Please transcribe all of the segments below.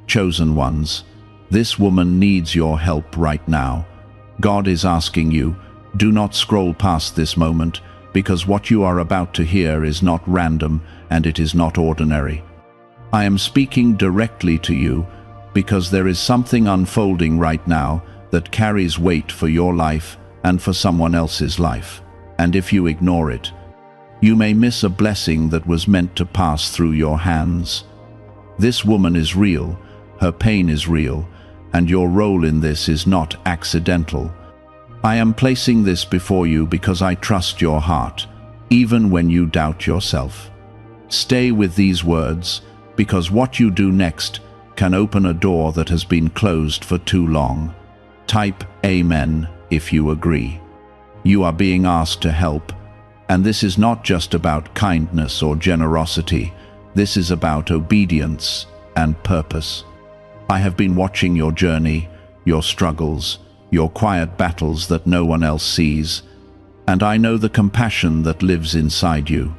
Chosen ones, this woman needs your help right now. God is asking you, do not scroll past this moment, because what you are about to hear is not random and it is not ordinary. I am speaking directly to you because there is something unfolding right now that carries weight for your life and for someone else's life. And if you ignore it, you may miss a blessing that was meant to pass through your hands. This woman is real, her pain is real, and your role in this is not accidental. I am placing this before you because I trust your heart, even when you doubt yourself. Stay with these words, because what you do next can open a door that has been closed for too long. Type Amen if you agree. You are being asked to help, and this is not just about kindness or generosity. This is about obedience and purpose. I have been watching your journey, your struggles, your quiet battles that no one else sees, and I know the compassion that lives inside you.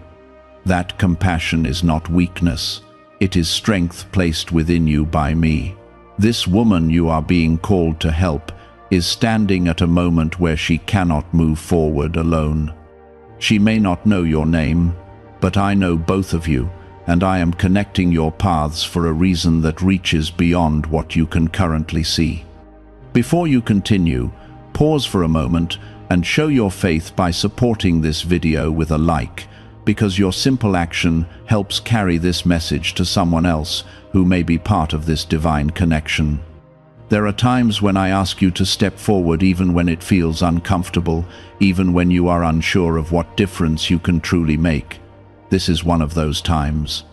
That compassion is not weakness, it is strength placed within you by me. This woman you are being called to help is standing at a moment where she cannot move forward alone. She may not know your name, but I know both of you, and I am connecting your paths for a reason that reaches beyond what you can currently see. Before you continue, pause for a moment and show your faith by supporting this video with a like, because your simple action helps carry this message to someone else who may be part of this divine connection. There are times when I ask you to step forward even when it feels uncomfortable, even when you are unsure of what difference you can truly make. This is one of those times.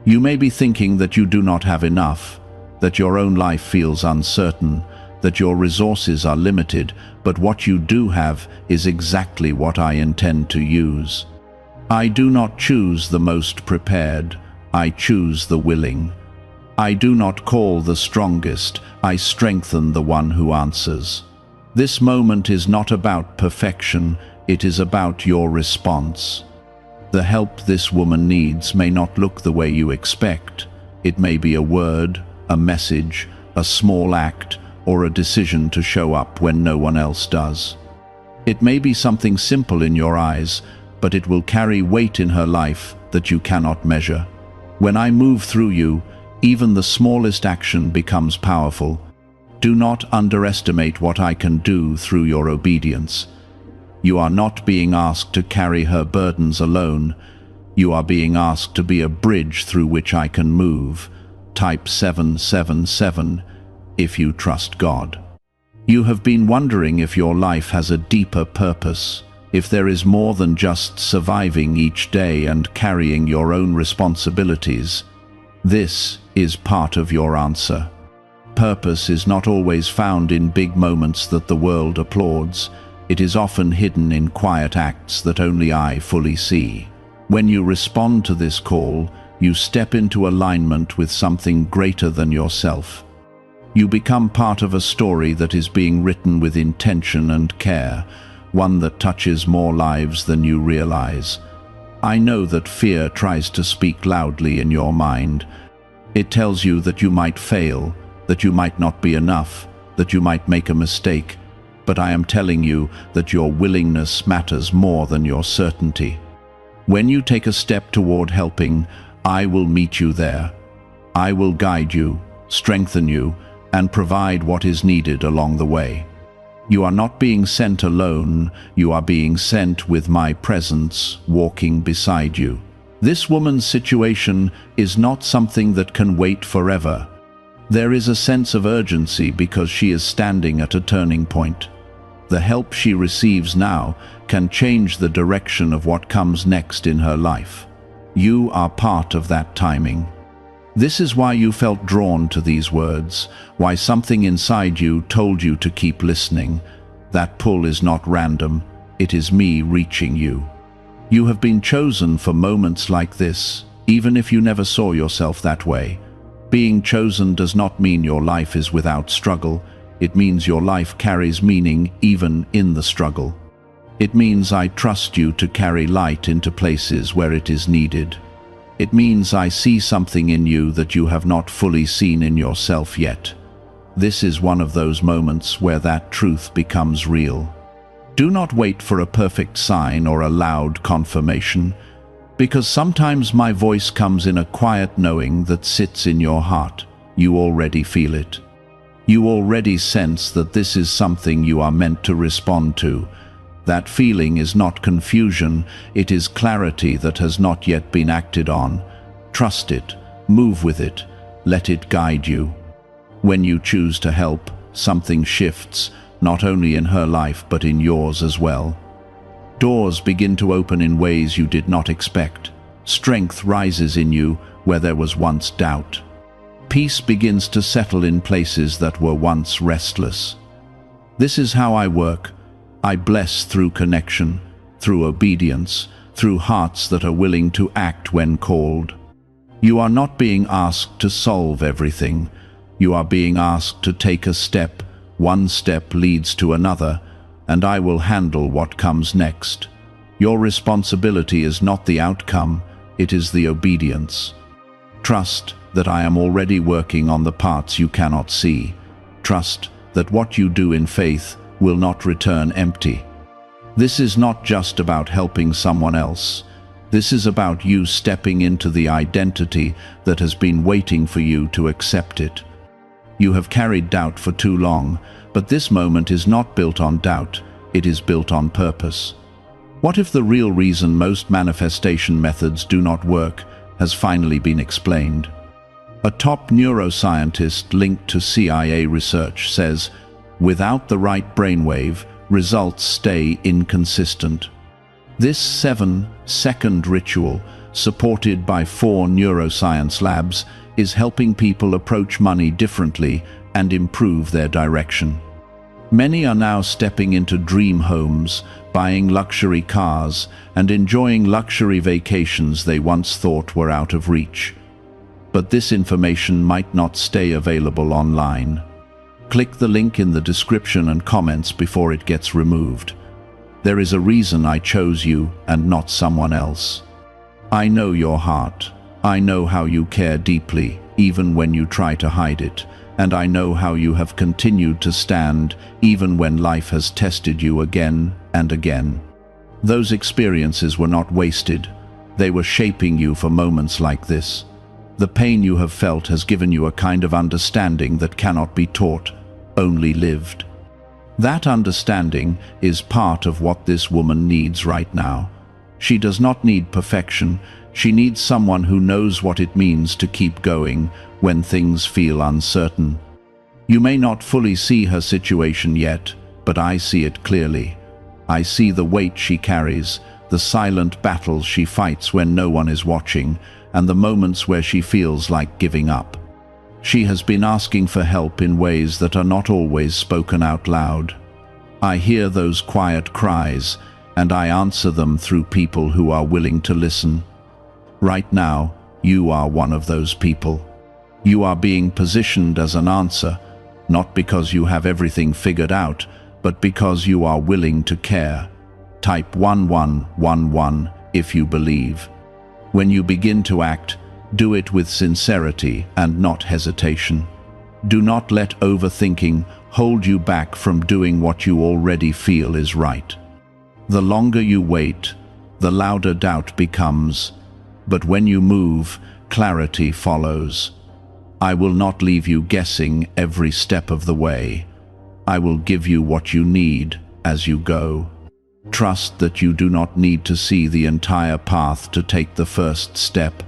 You may be thinking that you do not have enough, that your own life feels uncertain, that your resources are limited, but what you do have is exactly what I intend to use. I do not choose the most prepared, I choose the willing. I do not call the strongest, I strengthen the one who answers. This moment is not about perfection, it is about your response. The help this woman needs may not look the way you expect. It may be a word, a message, a small act, or a decision to show up when no one else does. It may be something simple in your eyes, but it will carry weight in her life that you cannot measure. When I move through you, even the smallest action becomes powerful. Do not underestimate what I can do through your obedience. You are not being asked to carry her burdens alone. You are being asked to be a bridge through which I can move. Type 777 if you trust God. You have been wondering if your life has a deeper purpose, if there is more than just surviving each day and carrying your own responsibilities. This is part of your answer. Purpose is not always found in big moments that the world applauds. It is often hidden in quiet acts that only I fully see. When you respond to this call, you step into alignment with something greater than yourself. You become part of a story that is being written with intention and care, one that touches more lives than you realize. I know that fear tries to speak loudly in your mind. It tells you that you might fail, that you might not be enough, that you might make a mistake. But I am telling you that your willingness matters more than your certainty. When you take a step toward helping, I will meet you there. I will guide you, strengthen you, and provide what is needed along the way. You are not being sent alone, you are being sent with my presence, walking beside you. This woman's situation is not something that can wait forever. There is a sense of urgency because she is standing at a turning point. The help she receives now can change the direction of what comes next in her life. You are part of that timing. This is why you felt drawn to these words, why something inside you told you to keep listening. That pull is not random, it is me reaching you. You have been chosen for moments like this, even if you never saw yourself that way. Being chosen does not mean your life is without struggle. It means your life carries meaning even in the struggle. It means I trust you to carry light into places where it is needed. It means I see something in you that you have not fully seen in yourself yet. This is one of those moments where that truth becomes real. Do not wait for a perfect sign or a loud confirmation, because sometimes my voice comes in a quiet knowing that sits in your heart. You already feel it. You already sense that this is something you are meant to respond to. That feeling is not confusion, it is clarity that has not yet been acted on. Trust it, move with it, let it guide you. When you choose to help, something shifts, not only in her life but in yours as well. Doors begin to open in ways you did not expect. Strength rises in you where there was once doubt. Peace begins to settle in places that were once restless. This is how I work. I bless through connection, through obedience, through hearts that are willing to act when called. You are not being asked to solve everything. You are being asked to take a step. One step leads to another, and I will handle what comes next. Your responsibility is not the outcome, it is the obedience. Trust that I am already working on the parts you cannot see. Trust that what you do in faith will not return empty. This is not just about helping someone else. This is about you stepping into the identity that has been waiting for you to accept it. You have carried doubt for too long, but this moment is not built on doubt, it is built on purpose. What if the real reason most manifestation methods do not work has finally been explained? A top neuroscientist linked to CIA research says, without the right brainwave, results stay inconsistent. This 7-second ritual, supported by 4 neuroscience labs, is helping people approach money differently and improve their direction. Many are now stepping into dream homes, buying luxury cars, and enjoying luxury vacations they once thought were out of reach. But this information might not stay available online. Click the link in the description and comments before it gets removed. There is a reason I chose you and not someone else. I know your heart. I know how you care deeply, even when you try to hide it, and I know how you have continued to stand, even when life has tested you again and again. Those experiences were not wasted. They were shaping you for moments like this. The pain you have felt has given you a kind of understanding that cannot be taught, only lived. That understanding is part of what this woman needs right now. She does not need perfection. She needs someone who knows what it means to keep going when things feel uncertain. You may not fully see her situation yet, but I see it clearly. I see the weight she carries, the silent battles she fights when no one is watching, and the moments where she feels like giving up. She has been asking for help in ways that are not always spoken out loud. I hear those quiet cries, and I answer them through people who are willing to listen. Right now, you are one of those people. You are being positioned as an answer, not because you have everything figured out, but because you are willing to care. Type 1111 if you believe. When you begin to act, do it with sincerity and not hesitation. Do not let overthinking hold you back from doing what you already feel is right. The longer you wait, the louder doubt becomes, but when you move, clarity follows. I will not leave you guessing every step of the way. I will give you what you need as you go. Trust that you do not need to see the entire path to take the first step.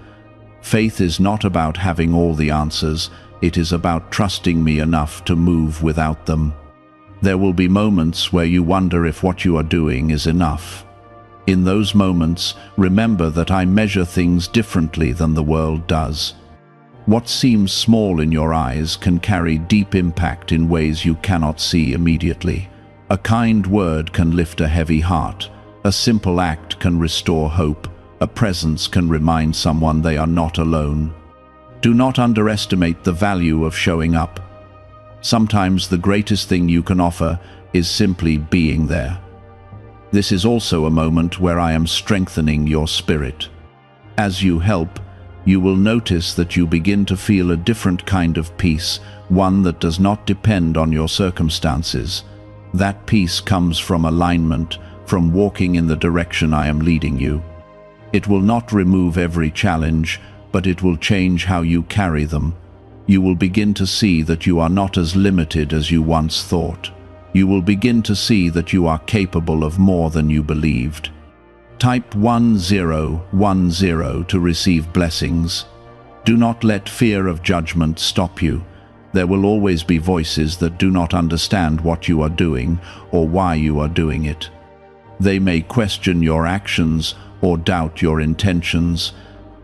Faith is not about having all the answers, it is about trusting me enough to move without them. There will be moments where you wonder if what you are doing is enough. In those moments, remember that I measure things differently than the world does. What seems small in your eyes can carry deep impact in ways you cannot see immediately. A kind word can lift a heavy heart. A simple act can restore hope. A presence can remind someone they are not alone. Do not underestimate the value of showing up. Sometimes the greatest thing you can offer is simply being there. This is also a moment where I am strengthening your spirit. As you help, you will notice that you begin to feel a different kind of peace, one that does not depend on your circumstances. That peace comes from alignment, from walking in the direction I am leading you. It will not remove every challenge, but it will change how you carry them. You will begin to see that you are not as limited as you once thought. You will begin to see that you are capable of more than you believed. Type 1010 to receive blessings. Do not let fear of judgment stop you. There will always be voices that do not understand what you are doing or why you are doing it. They may question your actions or doubt your intentions,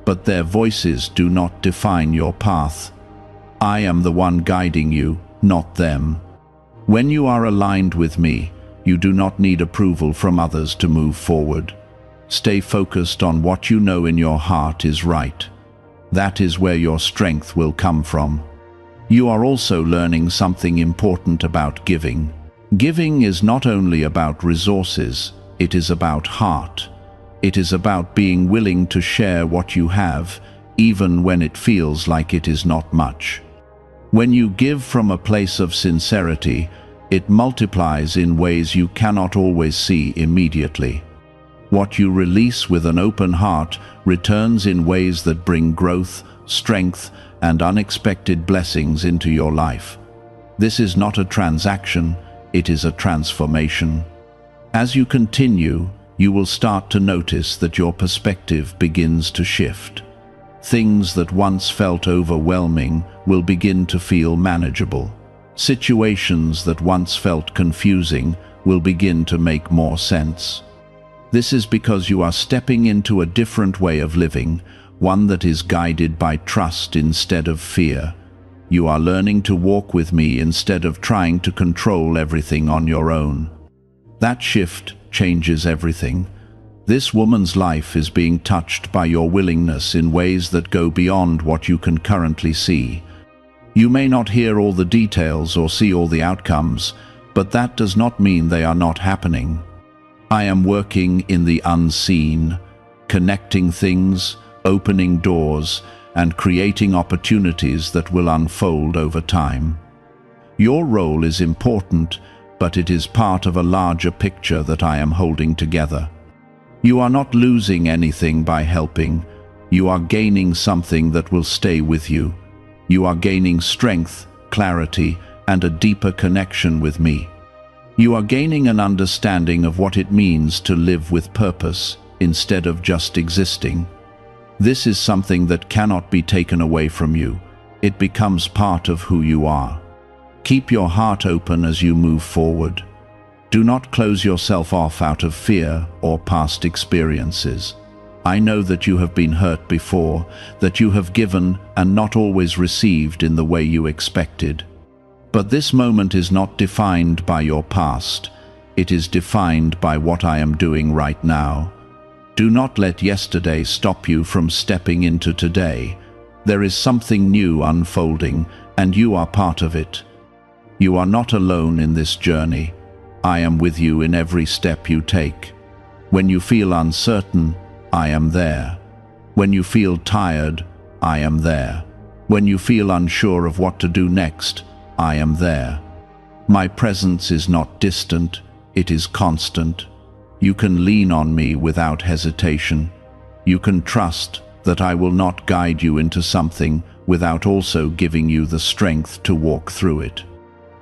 but their voices do not define your path. I am the one guiding you, not them. When you are aligned with me, you do not need approval from others to move forward. Stay focused on what you know in your heart is right. That is where your strength will come from. You are also learning something important about giving. Giving is not only about resources, it is about heart. It is about being willing to share what you have, even when it feels like it is not much. When you give from a place of sincerity, it multiplies in ways you cannot always see immediately. What you release with an open heart returns in ways that bring growth, strength, and unexpected blessings into your life. This is not a transaction, it is a transformation. As you continue, you will start to notice that your perspective begins to shift. Things that once felt overwhelming will begin to feel manageable. Situations that once felt confusing will begin to make more sense. This is because you are stepping into a different way of living, one that is guided by trust instead of fear. You are learning to walk with me instead of trying to control everything on your own. That shift changes everything. This woman's life is being touched by your willingness in ways that go beyond what you can currently see. You may not hear all the details or see all the outcomes, but that does not mean they are not happening. I am working in the unseen, connecting things, opening doors, and creating opportunities that will unfold over time. Your role is important, but it is part of a larger picture that I am holding together. You are not losing anything by helping. You are gaining something that will stay with you. You are gaining strength, clarity, and a deeper connection with me. You are gaining an understanding of what it means to live with purpose instead of just existing. This is something that cannot be taken away from you. It becomes part of who you are. Keep your heart open as you move forward. Do not close yourself off out of fear or past experiences. I know that you have been hurt before, that you have given and not always received in the way you expected. But this moment is not defined by your past. It is defined by what I am doing right now. Do not let yesterday stop you from stepping into today. There is something new unfolding, and you are part of it. You are not alone in this journey. I am with you in every step you take. When you feel uncertain, I am there. When you feel tired, I am there. When you feel unsure of what to do next, I am there. My presence is not distant, it is constant. You can lean on me without hesitation. You can trust that I will not guide you into something without also giving you the strength to walk through it.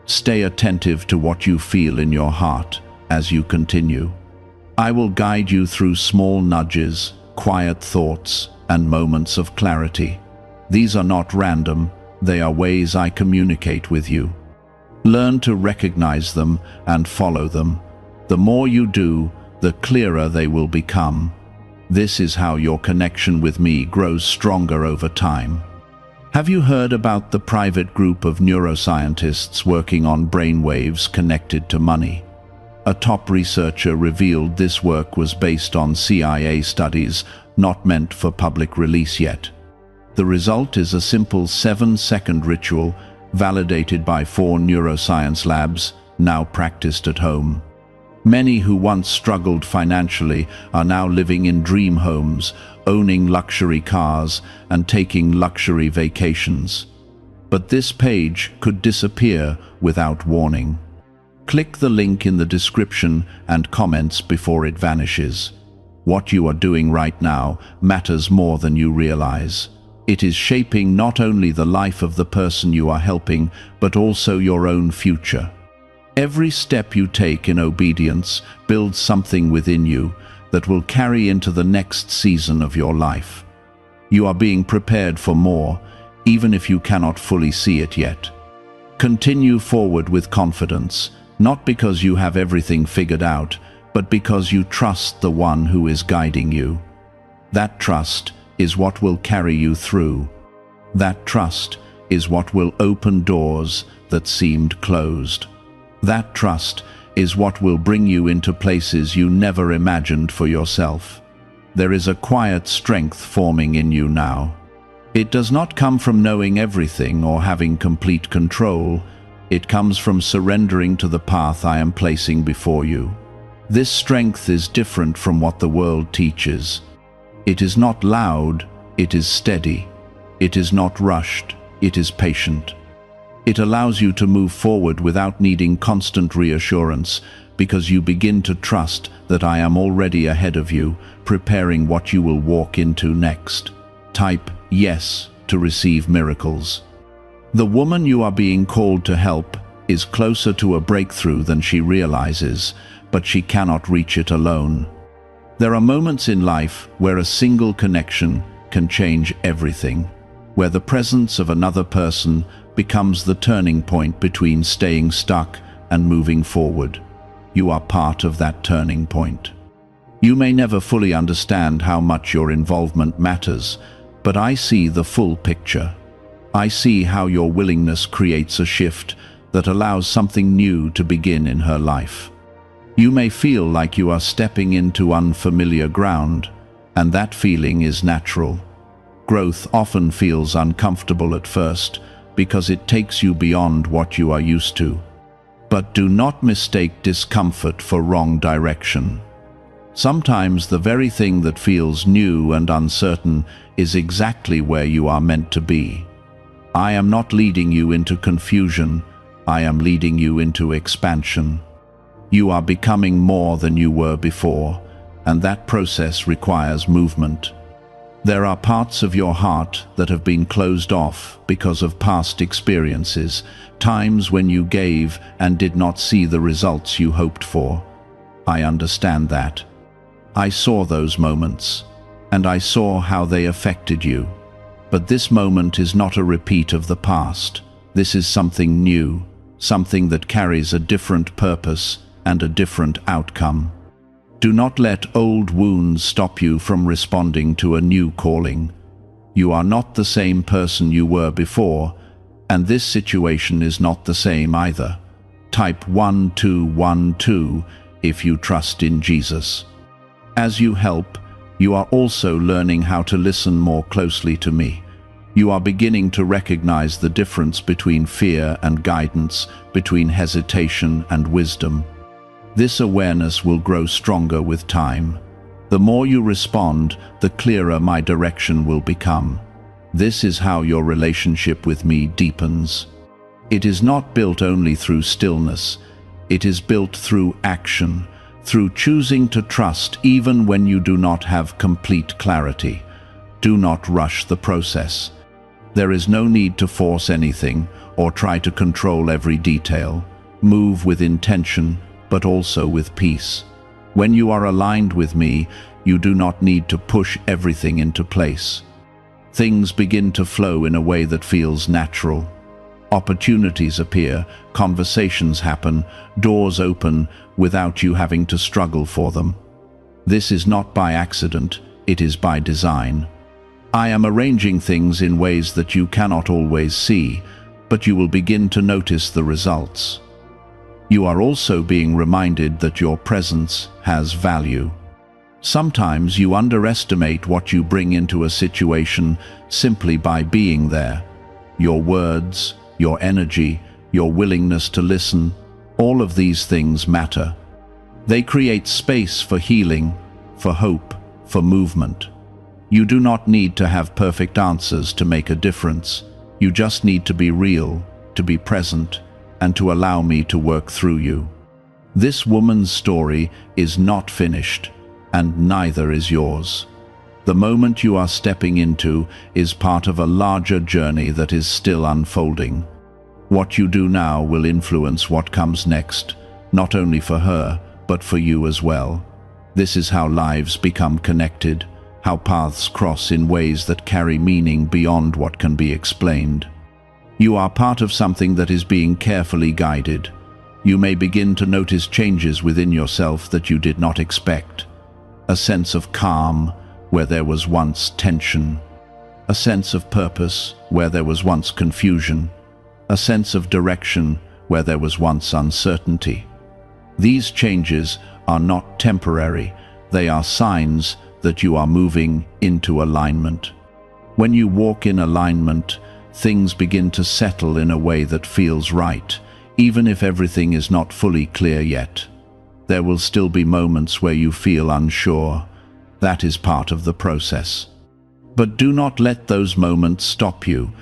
Stay attentive to what you feel in your heart as you continue. I will guide you through small nudges, quiet thoughts, and moments of clarity. These are not random, they are ways I communicate with you. Learn to recognize them and follow them. The more you do, the clearer they will become. This is how your connection with me grows stronger over time. Have you heard about the private group of neuroscientists working on brainwaves connected to money? A top researcher revealed this work was based on CIA studies, not meant for public release yet. The result is a simple 7-second ritual validated by 4 neuroscience labs, now practiced at home. Many who once struggled financially are now living in dream homes, owning luxury cars, and taking luxury vacations. But this page could disappear without warning. Click the link in the description and comments before it vanishes. What you are doing right now matters more than you realize. It is shaping not only the life of the person you are helping, but also your own future. Every step you take in obedience builds something within you that will carry into the next season of your life. You are being prepared for more, even if you cannot fully see it yet. Continue forward with confidence, not because you have everything figured out, but because you trust the one who is guiding you. That trust is what will carry you through. That trust is what will open doors that seemed closed. That trust is what will bring you into places you never imagined for yourself. There is a quiet strength forming in you now. It does not come from knowing everything or having complete control. It comes from surrendering to the path I am placing before you. This strength is different from what the world teaches. It is not loud, it is steady. It is not rushed, it is patient. It allows you to move forward without needing constant reassurance, because you begin to trust that I am already ahead of you, preparing what you will walk into next. Type yes to receive miracles. The woman you are being called to help is closer to a breakthrough than she realizes, but she cannot reach it alone. There are moments in life where a single connection can change everything, where the presence of another person becomes the turning point between staying stuck and moving forward. You are part of that turning point. You may never fully understand how much your involvement matters, but I see the full picture. I see how your willingness creates a shift that allows something new to begin in her life. You may feel like you are stepping into unfamiliar ground, and that feeling is natural. Growth often feels uncomfortable at first, because it takes you beyond what you are used to. But do not mistake discomfort for wrong direction. Sometimes the very thing that feels new and uncertain is exactly where you are meant to be. I am not leading you into confusion, I am leading you into expansion. You are becoming more than you were before, and that process requires movement. There are parts of your heart that have been closed off because of past experiences, times when you gave and did not see the results you hoped for. I understand that. I saw those moments, and I saw how they affected you. But this moment is not a repeat of the past. This is something new, something that carries a different purpose and a different outcome. Do not let old wounds stop you from responding to a new calling. You are not the same person you were before, and this situation is not the same either. Type 1212 if you trust in Jesus. As you help, you are also learning how to listen more closely to me. You are beginning to recognize the difference between fear and guidance, between hesitation and wisdom. This awareness will grow stronger with time. The more you respond, the clearer my direction will become. This is how your relationship with me deepens. It is not built only through stillness. It is built through action, through choosing to trust even when you do not have complete clarity. Do not rush the process. There is no need to force anything or try to control every detail. Move with intention, but also with peace. When you are aligned with me, you do not need to push everything into place. Things begin to flow in a way that feels natural. Opportunities appear, conversations happen, doors open without you having to struggle for them. This is not by accident, it is by design. I am arranging things in ways that you cannot always see, but you will begin to notice the results. You are also being reminded that your presence has value. Sometimes you underestimate what you bring into a situation simply by being there. Your words, your energy, your willingness to listen, all of these things matter. They create space for healing, for hope, for movement. You do not need to have perfect answers to make a difference. You just need to be real, to be present, and to allow me to work through you. This woman's story is not finished, and neither is yours. The moment you are stepping into is part of a larger journey that is still unfolding. What you do now will influence what comes next, not only for her, but for you as well. This is how lives become connected, how paths cross in ways that carry meaning beyond what can be explained. You are part of something that is being carefully guided. You may begin to notice changes within yourself that you did not expect. A sense of calm where there was once tension. A sense of purpose where there was once confusion. A sense of direction where there was once uncertainty. These changes are not temporary. They are signs that you are moving into alignment. When you walk in alignment, things begin to settle in a way that feels right, even if everything is not fully clear yet. There will still be moments where you feel unsure. That is part of the process. But do not let those moments stop you.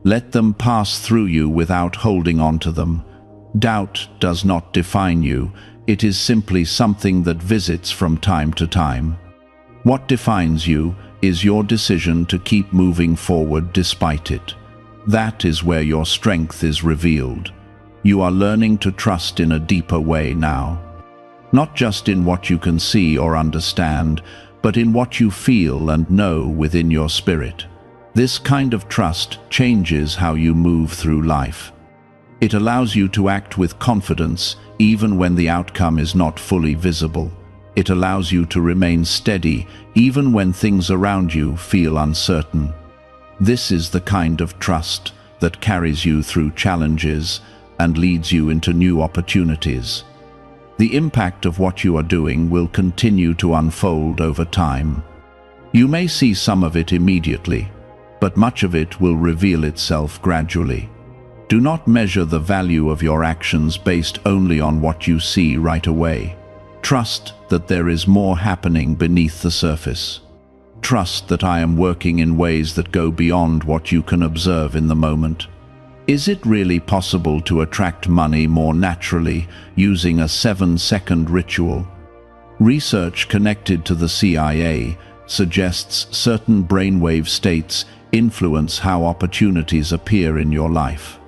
Let them pass through you without holding on to them. Doubt does not define you. It is simply something that visits from time to time. What defines you is your decision to keep moving forward despite it. That is where your strength is revealed. You are learning to trust in a deeper way now. Not just in what you can see or understand, but in what you feel and know within your spirit. This kind of trust changes how you move through life. It allows you to act with confidence even when the outcome is not fully visible. It allows you to remain steady even when things around you feel uncertain. This is the kind of trust that carries you through challenges and leads you into new opportunities. The impact of what you are doing will continue to unfold over time. You may see some of it immediately, but much of it will reveal itself gradually. Do not measure the value of your actions based only on what you see right away. Trust that there is more happening beneath the surface. Trust that I am working in ways that go beyond what you can observe in the moment. Is it really possible to attract money more naturally using a 7-second ritual? Research connected to the CIA suggests certain brainwave states influence how opportunities appear in your life.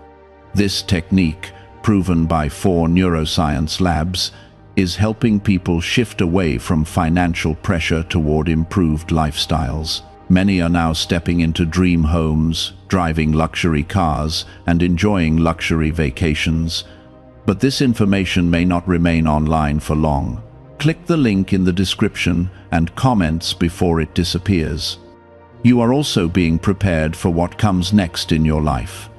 This technique, proven by 4 neuroscience labs, is helping people shift away from financial pressure toward improved lifestyles. Many are now stepping into dream homes, driving luxury cars, and enjoying luxury vacations. But this information may not remain online for long. Click the link in the description and comments before it disappears. You are also being prepared for what comes next in your life.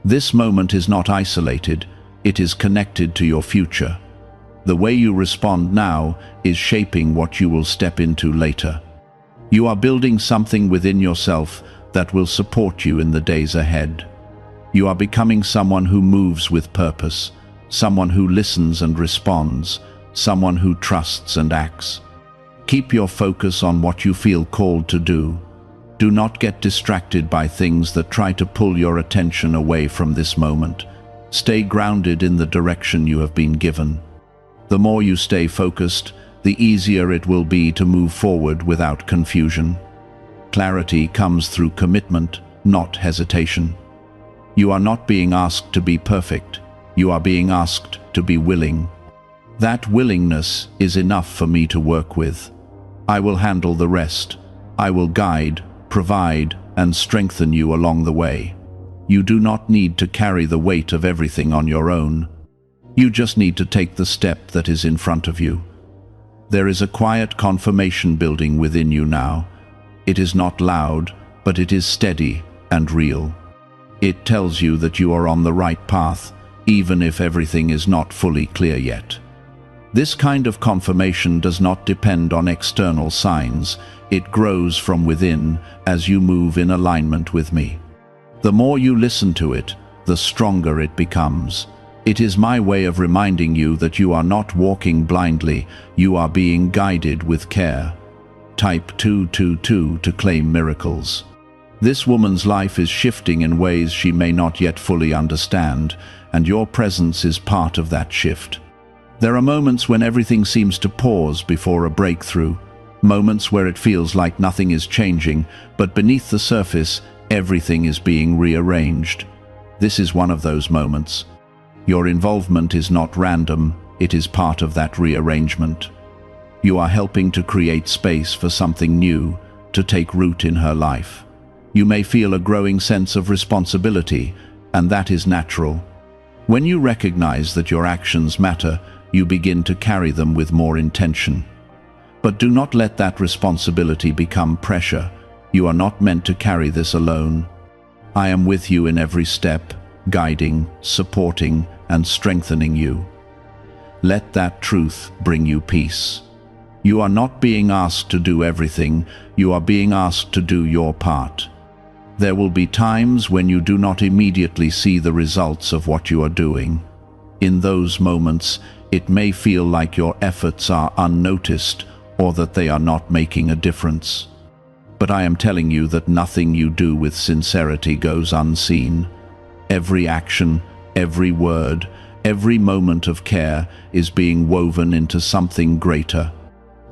This moment is not isolated, it is connected to your future. The way you respond now is shaping what you will step into later. You are building something within yourself that will support you in the days ahead. You are becoming someone who moves with purpose, someone who listens and responds, someone who trusts and acts. Keep your focus on what you feel called to do. Do not get distracted by things that try to pull your attention away from this moment. Stay grounded in the direction you have been given. The more you stay focused, the easier it will be to move forward without confusion. Clarity comes through commitment, not hesitation. You are not being asked to be perfect. You are being asked to be willing. That willingness is enough for me to work with. I will handle the rest. I will guide, provide, and strengthen you along the way. You do not need to carry the weight of everything on your own. You just need to take the step that is in front of you. There is a quiet confirmation building within you now. It is not loud, but it is steady and real. It tells you that you are on the right path, even if everything is not fully clear yet. This kind of confirmation does not depend on external signs. It grows from within as you move in alignment with me. The more you listen to it, the stronger it becomes. It is my way of reminding you that you are not walking blindly, you are being guided with care. Type 222 to claim miracles. This woman's life is shifting in ways she may not yet fully understand, and your presence is part of that shift. There are moments when everything seems to pause before a breakthrough, moments where it feels like nothing is changing, but beneath the surface, everything is being rearranged. This is one of those moments. Your involvement is not random, it is part of that rearrangement. You are helping to create space for something new to take root in her life. You may feel a growing sense of responsibility, and that is natural. When you recognize that your actions matter, you begin to carry them with more intention. But do not let that responsibility become pressure. You are not meant to carry this alone. I am with you in every step, guiding, supporting, and strengthening you. Let that truth bring you peace. You are not being asked to do everything, you are being asked to do your part. There will be times when you do not immediately see the results of what you are doing. In those moments, it may feel like your efforts are unnoticed or that they are not making a difference. But I am telling you that nothing you do with sincerity goes unseen. Every action, every word, every moment of care is being woven into something greater.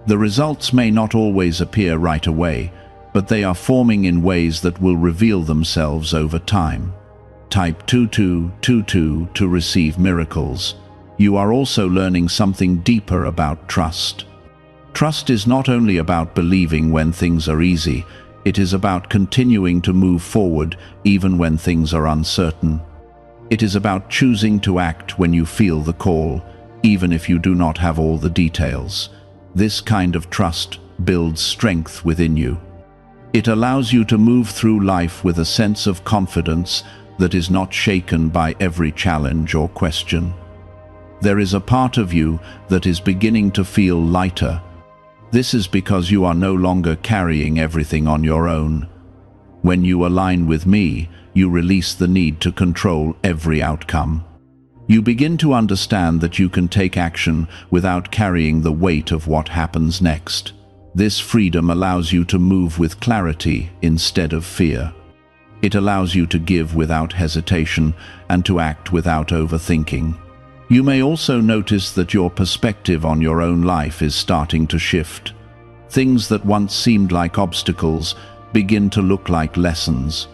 The results may not always appear right away, but they are forming in ways that will reveal themselves over time. Type 2222 to receive miracles. You are also learning something deeper about trust. Trust is not only about believing when things are easy, it is about continuing to move forward even when things are uncertain. It is about choosing to act when you feel the call, even if you do not have all the details. This kind of trust builds strength within you. It allows you to move through life with a sense of confidence that is not shaken by every challenge or question. There is a part of you that is beginning to feel lighter. This is because you are no longer carrying everything on your own. When you align with me, you release the need to control every outcome. You begin to understand that you can take action without carrying the weight of what happens next. This freedom allows you to move with clarity instead of fear. It allows you to give without hesitation and to act without overthinking. You may also notice that your perspective on your own life is starting to shift. Things that once seemed like obstacles begin to look like lessons.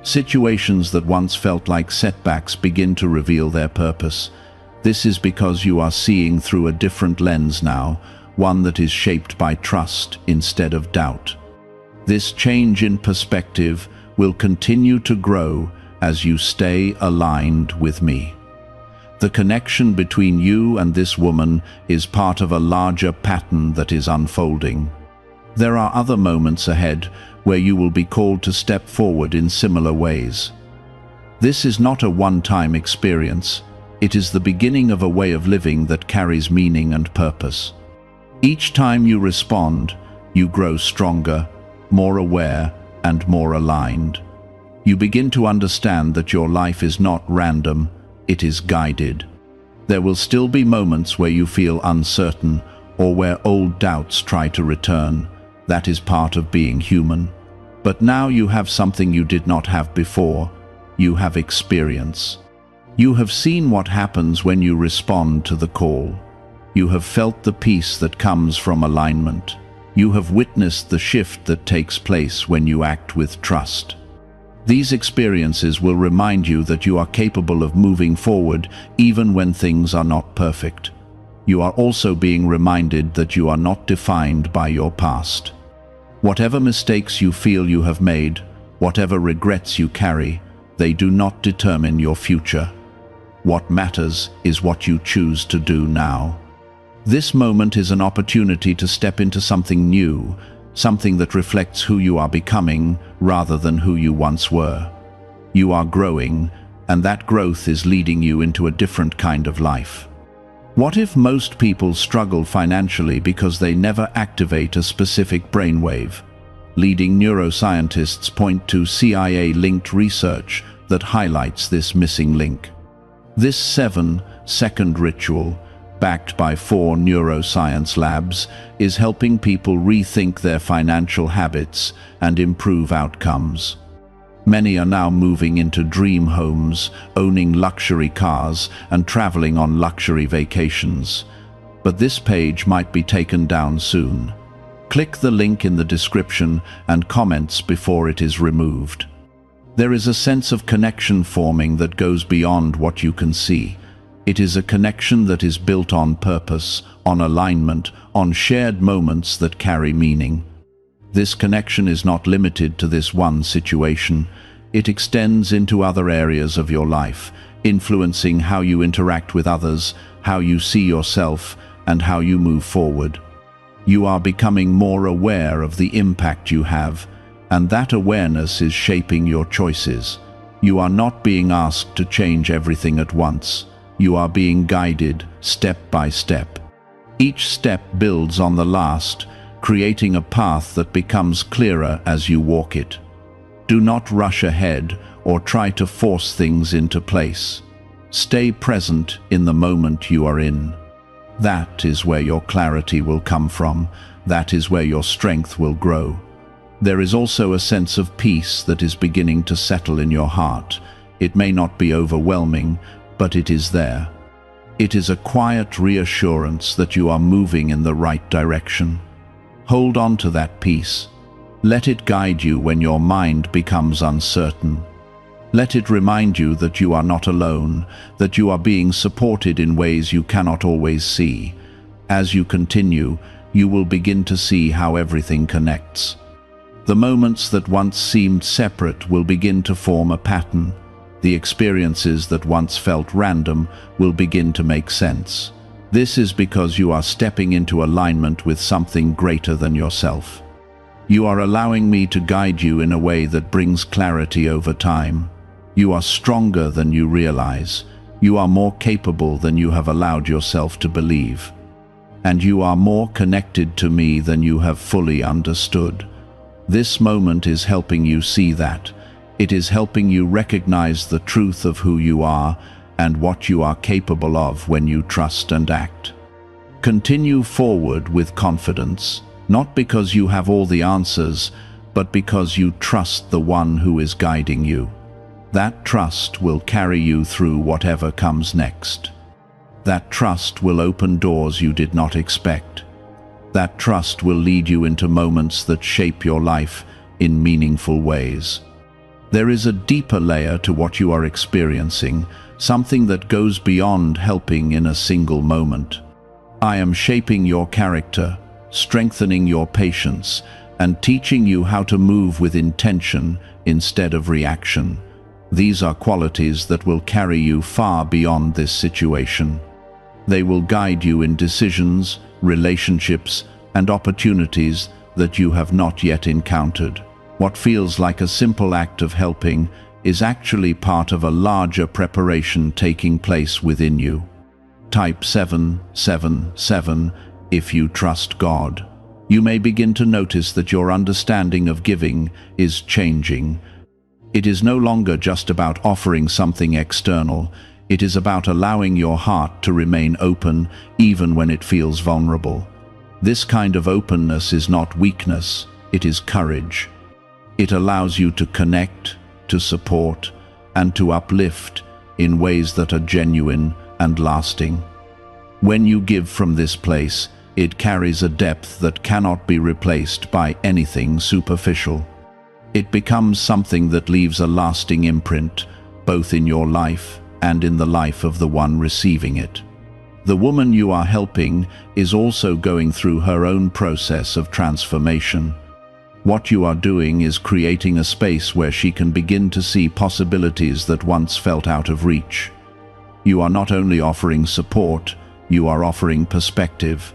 Situations that once felt like setbacks begin to reveal their purpose. This is because you are seeing through a different lens now, one that is shaped by trust instead of doubt. This change in perspective will continue to grow as you stay aligned with me. The connection between you and this woman is part of a larger pattern that is unfolding. There are other moments ahead where you will be called to step forward in similar ways. This is not a one-time experience. It is the beginning of a way of living that carries meaning and purpose. Each time you respond, you grow stronger, more aware, and more aligned. You begin to understand that your life is not random, it is guided. There will still be moments where you feel uncertain or where old doubts try to return. That is part of being human. But now you have something you did not have before. You have experience. You have seen what happens when you respond to the call. You have felt the peace that comes from alignment. You have witnessed the shift that takes place when you act with trust. These experiences will remind you that you are capable of moving forward even when things are not perfect. You are also being reminded that you are not defined by your past. Whatever mistakes you feel you have made, whatever regrets you carry, they do not determine your future. What matters is what you choose to do now. This moment is an opportunity to step into something new, something that reflects who you are becoming rather than who you once were. You are growing, and that growth is leading you into a different kind of life. What if most people struggle financially because they never activate a specific brainwave? Leading neuroscientists point to CIA-linked research that highlights this missing link. This 7-second ritual, backed by 4 neuroscience labs, is helping people rethink their financial habits and improve outcomes. Many are now moving into dream homes, owning luxury cars, and traveling on luxury vacations. But this page might be taken down soon. Click the link in the description and comments before it is removed. There is a sense of connection forming that goes beyond what you can see. It is a connection that is built on purpose, on alignment, on shared moments that carry meaning. This connection is not limited to this one situation. It extends into other areas of your life, influencing how you interact with others, how you see yourself, and how you move forward. You are becoming more aware of the impact you have, and that awareness is shaping your choices. You are not being asked to change everything at once. You are being guided step by step. Each step builds on the last, creating a path that becomes clearer as you walk it. Do not rush ahead or try to force things into place. Stay present in the moment you are in. That is where your clarity will come from. That is where your strength will grow. There is also a sense of peace that is beginning to settle in your heart. It may not be overwhelming, but it is there. It is a quiet reassurance that you are moving in the right direction. Hold on to that peace. Let it guide you when your mind becomes uncertain. Let it remind you that you are not alone, that you are being supported in ways you cannot always see. As you continue, you will begin to see how everything connects. The moments that once seemed separate will begin to form a pattern. The experiences that once felt random will begin to make sense. This is because you are stepping into alignment with something greater than yourself. You are allowing me to guide you in a way that brings clarity over time. You are stronger than you realize. You are more capable than you have allowed yourself to believe. And you are more connected to me than you have fully understood. This moment is helping you see that. It is helping you recognize the truth of who you are and what you are capable of when you trust and act. Continue forward with confidence, not because you have all the answers, but because you trust the one who is guiding you. That trust will carry you through whatever comes next. That trust will open doors you did not expect. That trust will lead you into moments that shape your life in meaningful ways. There is a deeper layer to what you are experiencing, something that goes beyond helping in a single moment. I am shaping your character, strengthening your patience, and teaching you how to move with intention instead of reaction. These are qualities that will carry you far beyond this situation. They will guide you in decisions, relationships, and opportunities that you have not yet encountered. What feels like a simple act of helping is actually part of a larger preparation taking place within you. Type 777 if you trust God. You may begin to notice that your understanding of giving is changing. It is no longer just about offering something external. It is about allowing your heart to remain open even when it feels vulnerable. This kind of openness is not weakness, it is courage. It allows you to connect, to support, and to uplift in ways that are genuine and lasting. When you give from this place, it carries a depth that cannot be replaced by anything superficial. It becomes something that leaves a lasting imprint, both in your life and in the life of the one receiving it. The woman you are helping is also going through her own process of transformation. What you are doing is creating a space where she can begin to see possibilities that once felt out of reach. You are not only offering support, you are offering perspective.